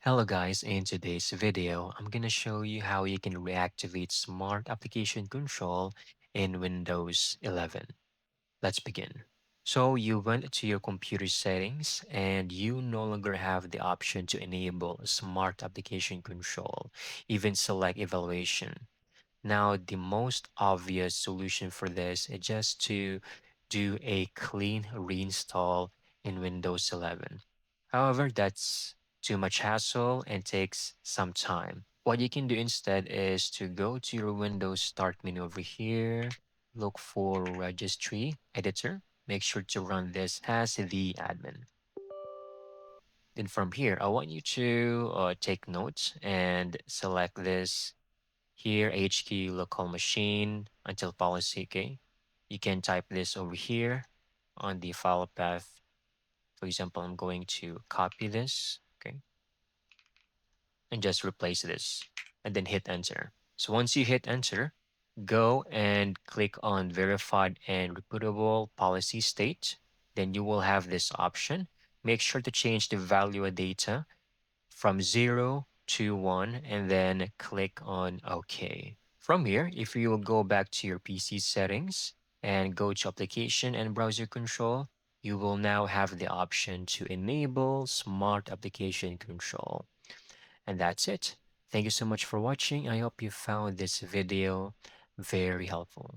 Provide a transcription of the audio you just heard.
Hello guys, in today's video, I'm gonna show you how you can reactivate Smart Application Control in Windows 11. Let's begin. So you went to your computer settings and you no longer have the option to enable Smart Application Control, even select evaluation. Now, the most obvious solution for this is just to do a clean reinstall in Windows 11. However, that's too much hassle and takes some time. What you can do instead is to go to your Windows Start menu over here, look for Registry Editor. Make sure to run this as the admin. Then from here, I want you to take notes and select this here, HQ local machine until policy, okay? You can type this over here on the file path. For example, I'm going to copy this, okay? And just replace this and then hit enter. So once you hit enter, go and click on verified and reputable policy state. Then you will have this option. Make sure to change the value of data from 0 to 1 and then click on OK. From here, if you will go back to your PC settings and go to application and browser control, you will now have the option to enable smart application control. And that's it. Thank you so much for watching. I hope you found this video very helpful.